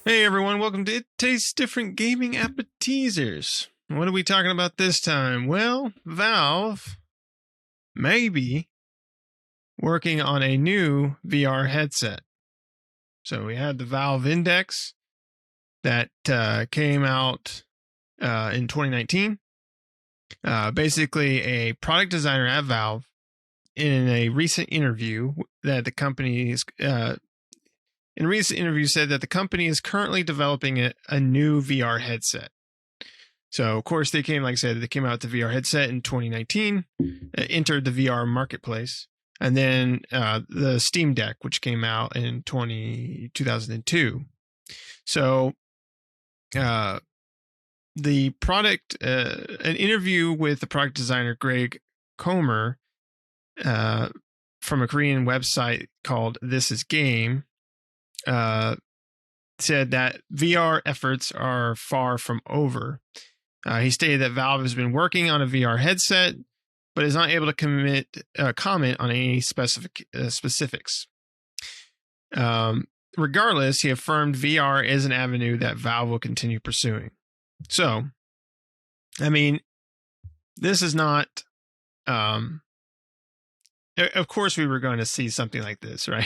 Hey everyone, welcome to It Tastes Different Gaming Appetizers. What are we talking about this time? Well, Valve may be working on a new VR headset. So we had the Valve Index that came out in 2019. Basically, a product designer at Valve in a recent interview that the company is in a recent interview said that the company is currently developing a new VR headset. So, of course, like I said, they came out with the VR headset in 2019, entered the VR marketplace, and then the Steam Deck, which came out in 2002. So, the product, an interview with the product designer Greg Comer from a Korean website called This Is Game, said that VR efforts are far from over. He stated that Valve has been working on a VR headset, but is not able to comment on any specifics. Regardless, he affirmed VR is an avenue that Valve will continue pursuing. So, I mean, this is not. Of course, we were going to see something like this, right?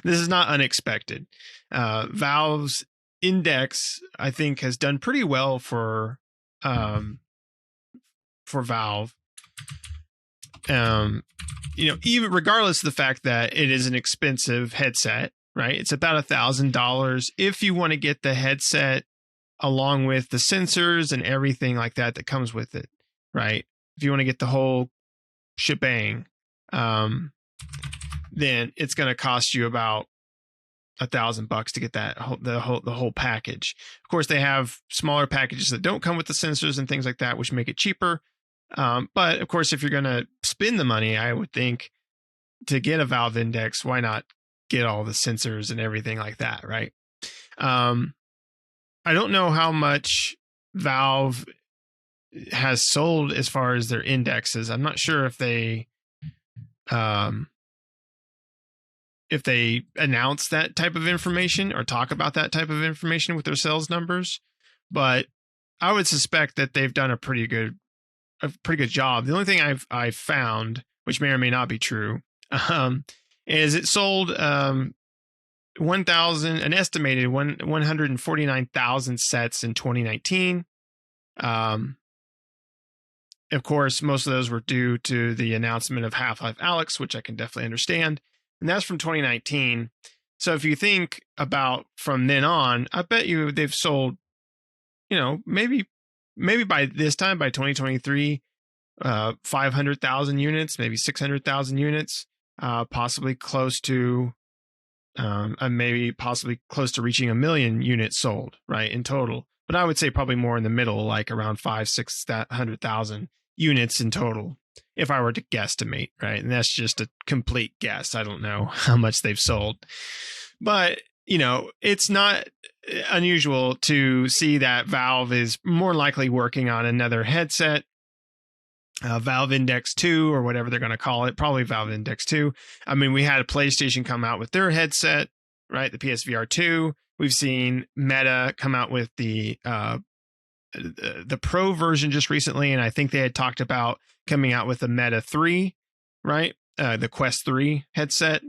This is not unexpected. Valve's Index, I think, has done pretty well for Valve. Even regardless of the fact that it is an expensive headset, right? It's about $1,000 if you want to get the headset along with the sensors and everything like that that comes with it, right? If you want to get the whole shebang, then it's going to cost you about $1,000 to get that the whole package. Of course, they have smaller packages that don't come with the sensors and things like that, which make it cheaper. But of course, if you're going to spend the money, I would think to get a Valve Index, why not get all the sensors and everything like that, right? I don't know how much Valve has sold as far as their indexes. I'm not sure if they announce that type of information or talk about that type of information with their sales numbers, but I would suspect that they've done a pretty good job. The only thing I've found, which may or may not be true, is it sold an estimated 149,000 sets in 2019. Of course, most of those were due to the announcement of Half-Life Alyx, which I can definitely understand. And that's from 2019. So if you think about from then on, I bet you they've sold, maybe by this time, by 2023, 500,000 units, maybe 600,000 units, possibly close to reaching 1 million units sold, right, in total. But I would say probably more in the middle, like around 500,000-600,000 units in total, if I were to guesstimate, right? And that's just a complete guess. I don't know how much they've sold. But, it's not unusual to see that Valve is more likely working on another headset, Valve Index 2 or whatever they're going to call it, probably Valve Index 2. I mean, we had a PlayStation come out with their headset, right? The PSVR2. We've seen Meta come out with the Pro version just recently, and I think they had talked about coming out with the Meta 3, right? The Quest 3 headset.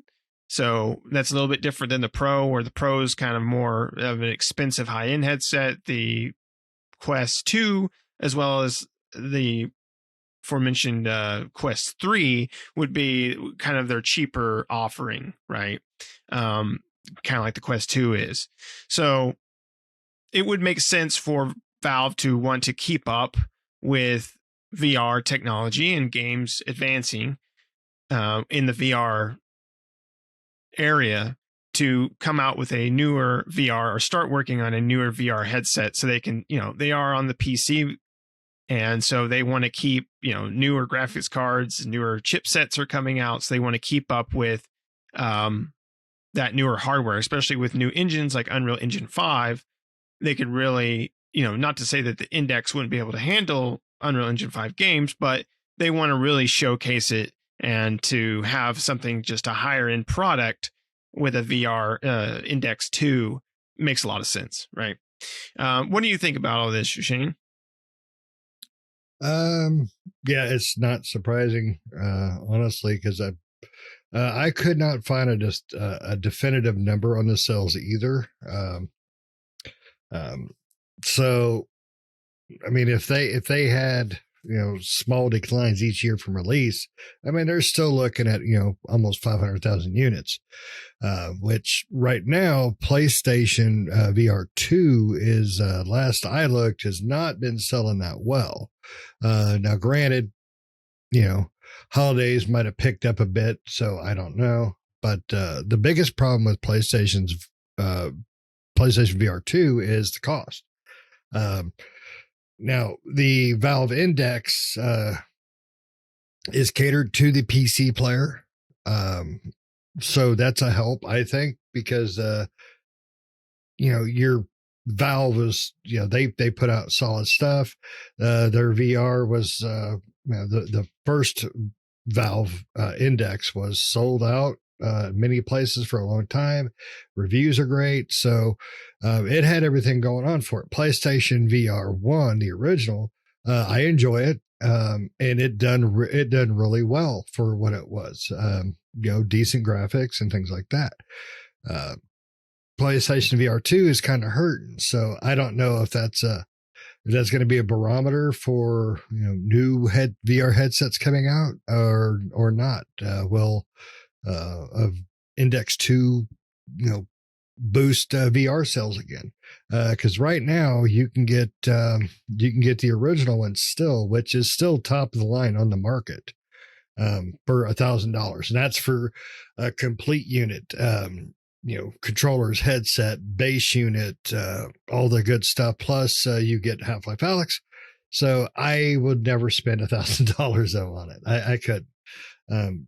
So that's a little bit different than the Pro, where the Pro is kind of more of an expensive high-end headset. The Quest 2, as well as the aforementioned Quest 3, would be kind of their cheaper offering, right? Kind of like the Quest 2 is. So it would make sense for Valve to want to keep up with VR technology and games advancing in the VR area to come out with a newer VR or start working on a newer VR headset so they can, they are on the PC. And so they want to keep, newer graphics cards, newer chipsets are coming out. So they want to keep up with that newer hardware, especially with new engines like Unreal Engine 5. They could really, not to say that the Index wouldn't be able to handle Unreal Engine 5 games, but they want to really showcase it and to have something just a higher end product with a VR Index 2 makes a lot of sense, right? What do you think about all this, Shane? Yeah, it's not surprising, honestly, because I could not find a definitive number on the sales either. Um, so I mean, if they had small declines each year from release, I mean they're still looking at almost 500,000 units, which right now PlayStation VR2 is last I looked has not been selling that well. Now, granted, you know holidays might have picked up a bit, so I don't know. But the biggest problem with uh, PlayStation VR2 is the cost. Um, Now, the Valve Index is catered to the PC player. Um, so that's a help, I think, because, your Valve is, they put out solid stuff. Their VR was, the first Valve Index was sold out many places for a long time. Reviews are great. So it had everything going on for it. PlayStation VR 1, the original, I enjoy it. And it done really well for what it was. Decent graphics and things like that. Uh, PlayStation VR2 is kind of hurting, so I don't know if that's going to be a barometer for new VR headsets coming out or not. Will of Index 2 boost VR sales again? Because right now you can get the original one still, which is still top of the line on the market, for $1,000, and that's for a complete unit. Controllers, headset, base unit, all the good stuff. Plus, you get Half-Life Alyx. So I would never spend $1,000 though on it. I could. Um,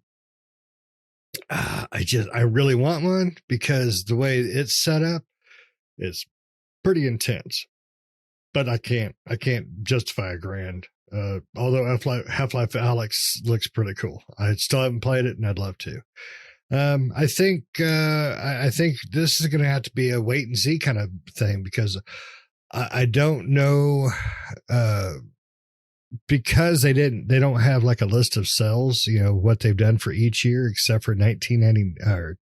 I really want one because the way it's set up is pretty intense. But I can't justify $1,000. Although Half-Life Alyx looks pretty cool. I still haven't played it, and I'd love to. I think this is going to have to be a wait and see kind of thing because I don't know, because they don't have like a list of sales, what they've done for each year except for 1990 or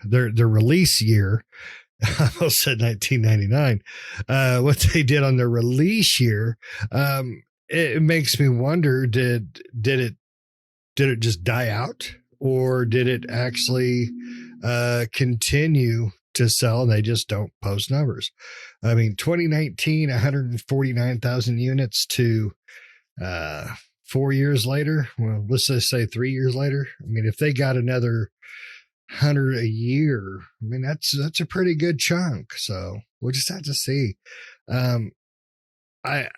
their release year. I almost said 1999. What they did on their release year, it makes me wonder: did it just die out, or did it actually continue to sell and they just don't post numbers? I mean, 2019, 149,000 units to 4 years later. Well, let's just say 3 years later. I mean, if they got another 100 a year, I mean, that's a pretty good chunk. So we'll just have to see. I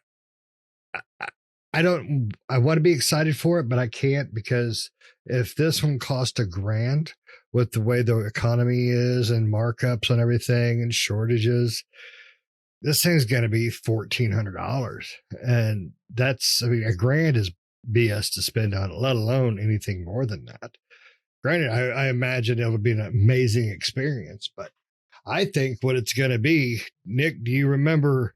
I don't. I want to be excited for it, but I can't because if this one cost $1,000 with the way the economy is and markups on everything and shortages, this thing's going to be $1,400, and that's $1,000 is BS to spend on it, let alone anything more than that. Granted, I imagine it would be an amazing experience, but I think what it's going to be, Nick, do you remember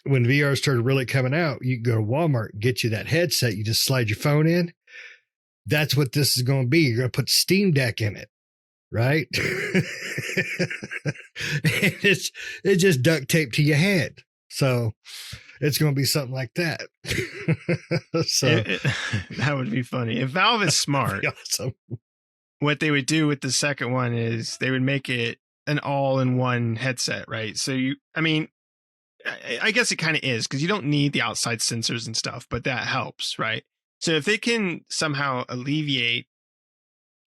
when VR started really coming out, you can go to Walmart and get you that headset. You just slide your phone in. That's what this is going to be. You're going to put Steam Deck in it, right? It's just duct tape to your head. So it's going to be something like that. So that would be funny. If Valve is smart, awesome. What they would do with the second one is they would make it an all-in-one headset, right? So I guess it kind of is because you don't need the outside sensors and stuff, but that helps, right? So if they can somehow alleviate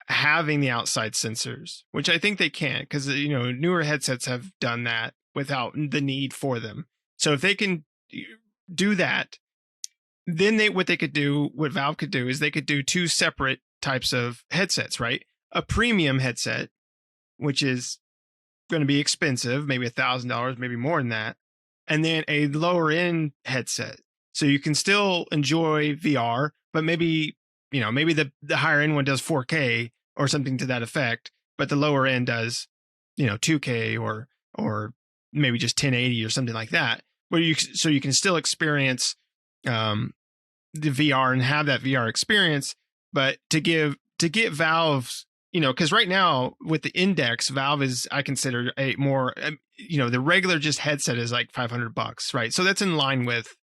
having the outside sensors, which I think they can, because newer headsets have done that without the need for them. So if they can do that, then what Valve could do is they could do two separate types of headsets, right? A premium headset, which is going to be expensive, maybe $1,000, maybe more than that, and then a lower end headset. So you can still enjoy VR, but maybe the higher end one does 4K or something to that effect, but the lower end does 2K or maybe just 1080 or something like that, where you can still experience the VR and have that VR experience, but to get Valve's, because right now with the Index, Valve is, I consider, a more, the regular just headset is like $500, right? So that's in line with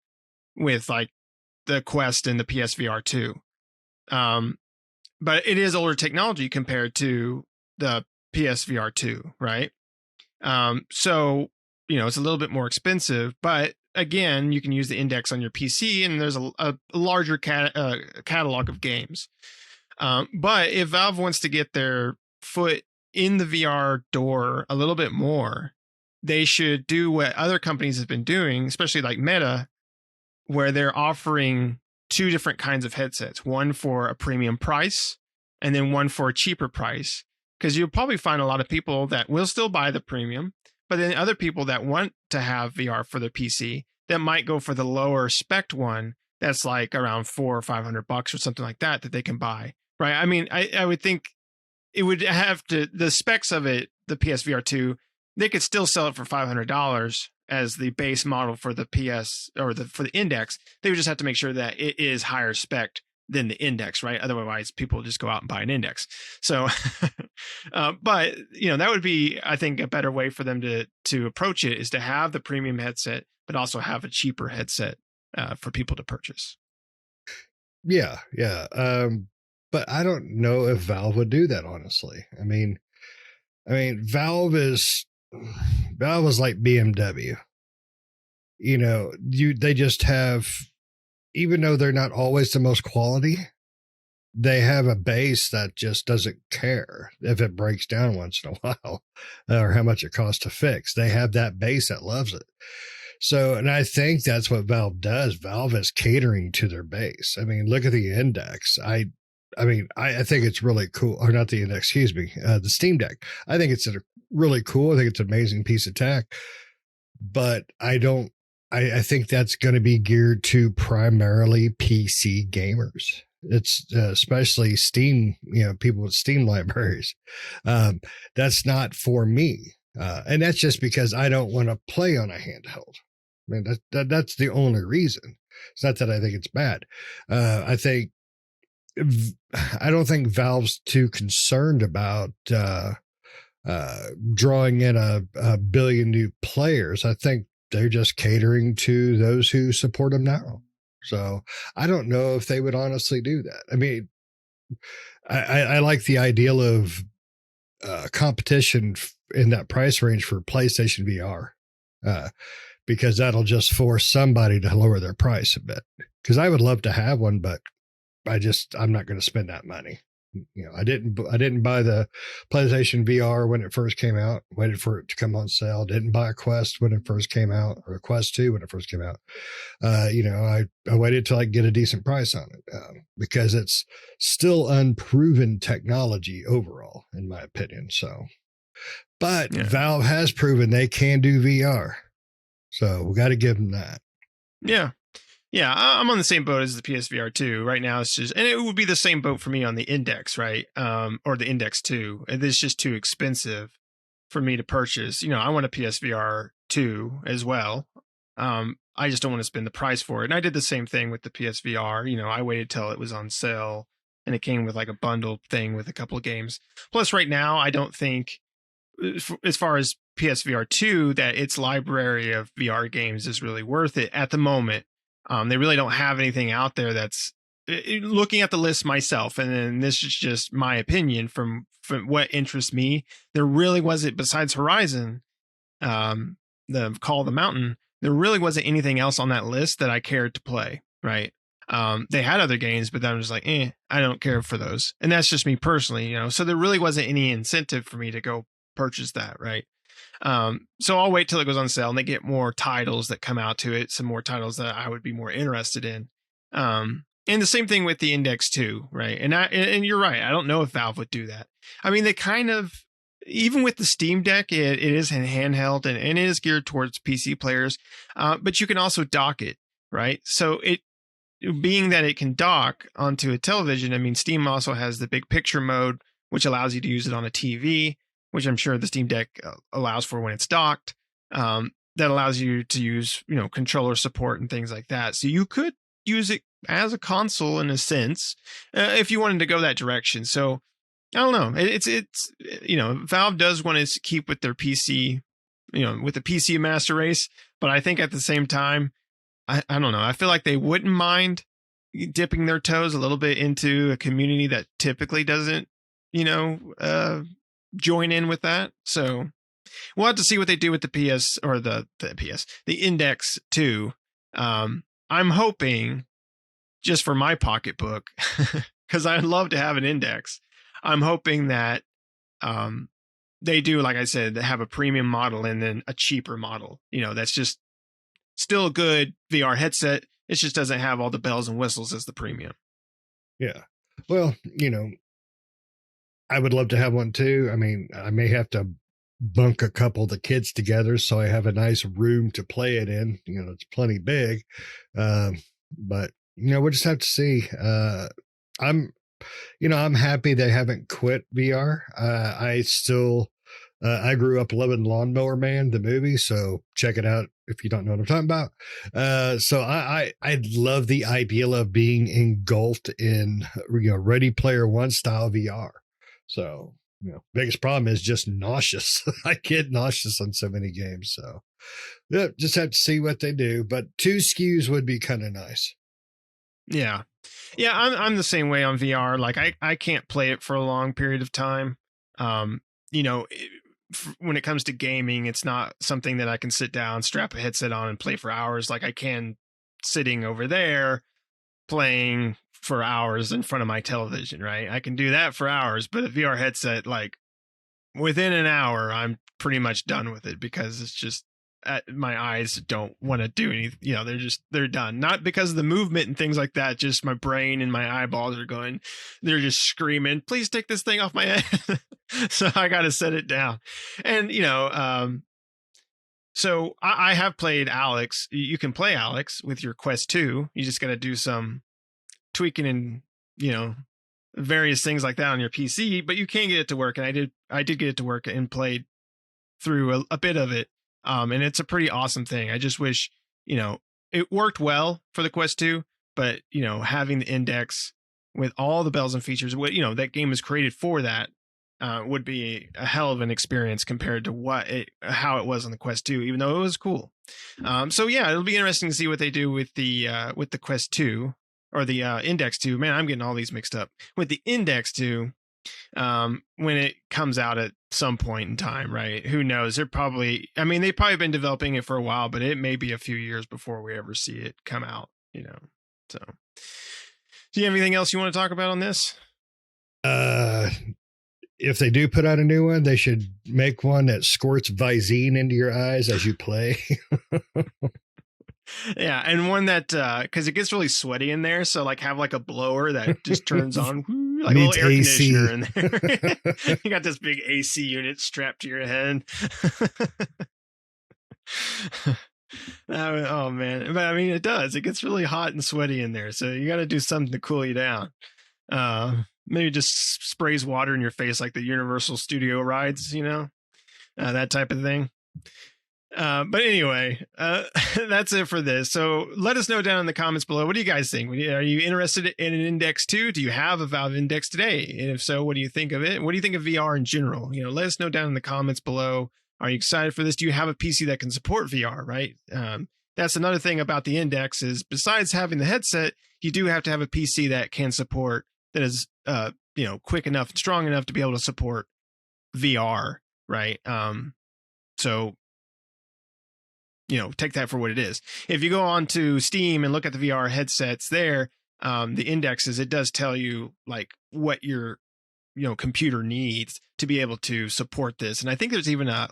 like the Quest and the PSVR2. But it is older technology compared to the PSVR2, right? So it's a little bit more expensive, but again, you can use the Index on your PC, and there's a larger catalog of games. But if Valve wants to get their foot in the VR door a little bit more, they should do what other companies have been doing, especially like Meta, where they're offering two different kinds of headsets, one for a premium price and then one for a cheaper price. Because you'll probably find a lot of people that will still buy the premium, but then other people that want to have VR for their PC that might go for the lower spec one that's like around $400 or $500 or something like that they can buy, right? I mean, I would think it would have to, the specs of it, the PSVR 2, they could still sell it for $500 as the base model for the PS or for the Index. They would just have to make sure that it is higher spec than the Index, right? Otherwise, people just go out and buy an Index. So, but that would be, I think, a better way for them to approach it, is to have the premium headset, but also have a cheaper headset for people to purchase. Yeah. But I don't know if Valve would do that, honestly. I mean, Valve is like BMW. They just have, even though they're not always the most quality, they have a base that just doesn't care if it breaks down once in a while or how much it costs to fix. They have that base that loves it. So, and I think that's what Valve does. Valve is catering to their base. I mean, look at the Index. I think it's really cool. Or not the Index, excuse me, the Steam Deck. I think it's really cool. I think it's an amazing piece of tech. But I think that's going to be geared to primarily PC gamers. It's especially Steam, people with Steam libraries. That's not for me. And that's just because I don't want to play on a handheld. I mean, that's the only reason. It's not that I think it's bad. I don't think Valve's too concerned about drawing in a billion new players. I think they're just catering to those who support them now. So I don't know if they would honestly do that. I mean, I like the ideal of competition in that price range for PlayStation VR, because that'll just force somebody to lower their price a bit. Because I would love to have one, but I'm not going to spend that money. I didn't buy the PlayStation VR when it first came out. Waited for it to come on sale. Didn't buy a Quest when it first came out, or a Quest 2 when it first came out. I waited till I get a decent price on it, because it's still unproven technology overall, in my opinion. So, but yeah. Valve has proven they can do VR, so we got to give them that. Yeah. Yeah, I'm on the same boat as the PSVR 2 right now. It's just, and it would be the same boat for me on the Index, right? Or the Index 2. It's just too expensive for me to purchase. I want a PSVR 2 as well. I just don't want to spend the price for it. And I did the same thing with the PSVR. I waited till it was on sale, and it came with like a bundle thing with a couple of games. Plus, right now, I don't think, as far as PSVR 2, that its library of VR games is really worth it at the moment. They really don't have anything out there that's, looking at the list myself, and then this is just my opinion from what interests me. There really wasn't, besides Horizon, the Call of the Mountain, there really wasn't anything else on that list that I cared to play, right? They had other games, but then I was like, I don't care for those. And that's just me personally, so there really wasn't any incentive for me to go purchase that, right? So I'll wait till it goes on sale and they get more titles that come out to it, some more titles that I would be more interested in. And the same thing with the Index 2, right? And you're right. I don't know if Valve would do that. I mean, they kind of, even with the Steam Deck, it is handheld and it is geared towards PC players, but you can also dock it, right? So being that it can dock onto a television, I mean, Steam also has the big picture mode, which allows you to use it on a TV. which I'm sure the Steam Deck allows for when it's docked. That allows you to use, controller support and things like that. So you could use it as a console in a sense, if you wanted to go that direction. So I don't know. It's Valve does want to keep with their PC, with the PC master race, but I think at the same time, I don't know. I feel like they wouldn't mind dipping their toes a little bit into a community that typically doesn't, join in with that. So we'll have to see what they do with the PS or the Index 2. I'm hoping, just for my pocketbook, because I'd love to have an Index. I'm hoping that they do, like I said, have a premium model and then a cheaper model. That's just still a good VR headset. It just doesn't have all the bells and whistles as the premium. Yeah. Well, I would love to have one too. I mean, I may have to bunk a couple of the kids together so I have a nice room to play it in. It's plenty big. But we'll just have to see. I'm happy they haven't quit VR. I still, I grew up loving Lawnmower Man, the movie. So check it out if you don't know what I'm talking about. So I love the idea of being engulfed in, Ready Player One style VR. So, biggest problem is just nauseous. I get nauseous on so many games. So yeah, just have to see what they do. But 2 SKUs would be kind of nice. Yeah. Yeah, I'm the same way on VR. Like I can't play it for a long period of time. When it comes to gaming, it's not something that I can sit down, strap a headset on and play for hours like I can sitting over there playing for hours in front of my television, right? I can do that for hours, but a VR headset, like within an hour, I'm pretty much done with it because it's just my eyes don't want to do anything. They're done. Not because of the movement and things like that. Just my brain and my eyeballs are going, they're just screaming, please take this thing off my head. So I got to set it down. And, so I have played Alex. You can play Alex with your Quest 2. You just got to do some tweaking and, various things like that on your PC, but you can get it to work. And I did get it to work and played through a bit of it. And it's a pretty awesome thing. I just wish, it worked well for the Quest 2, but, having the Index with all the bells and features, that game is created for that, would be a hell of an experience compared to how it was on the Quest 2, even though it was cool. So yeah, it'll be interesting to see what they do with the Quest 2 or the Index 2. Man, I'm getting all these mixed up. With the Index 2, when it comes out at some point in time, right? Who knows? They've probably been developing it for a while, but it may be a few years before we ever see it come out, So, do you have anything else you want to talk about on this? If they do put out a new one, they should make one that squirts Visine into your eyes as you play. Yeah, and one that because it gets really sweaty in there, so like have like a blower that just turns on, like a little air AC. conditioner in there. You got this big AC unit strapped to your head. Oh man, but it does. It gets really hot and sweaty in there, so you got to do something to cool you down. Maybe just sprays water in your face like the Universal Studio rides, that type of thing. But anyway, that's it for this. So let us know down in the comments below. What do you guys think? Are you interested in an Index 2? Do you have a Valve Index today? And if so, what do you think of it? What do you think of VR in general? Let us know down in the comments below. Are you excited for this? Do you have a PC that can support VR, right? That's another thing about the Index is besides having the headset, you do have to have a PC that can support, that is, quick enough and strong enough to be able to support VR, right? So, take that for what it is. If you go on to Steam and look at the VR headsets there, the indexes, it does tell you like what your, computer needs to be able to support this. And I think there's even a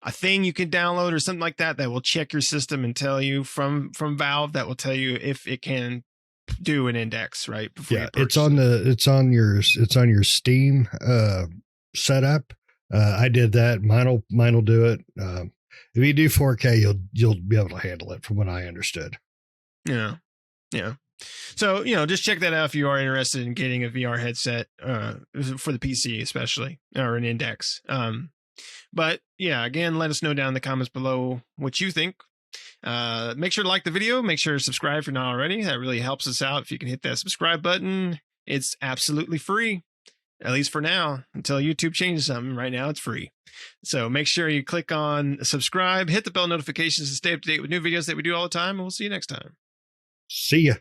thing you can download or something like that will check your system and tell you from Valve that will tell you if it can do an index, right? Yeah, it's on your Steam setup. I did that. Mine'll do it. If you do 4K, you'll be able to handle it, from what I understood. Yeah. So, just check that out if you are interested in getting a VR headset for the PC, especially, or an Index. But yeah, again, let us know down in the comments below what you think. Make sure to like the video. Make sure to subscribe if you're not already. That really helps us out. If you can hit that subscribe button, it's absolutely free, at least for now, until YouTube changes something. Right now, it's free. So make sure you click on subscribe, hit the bell notifications to stay up to date with new videos that we do all the time, and we'll see you next time. See ya.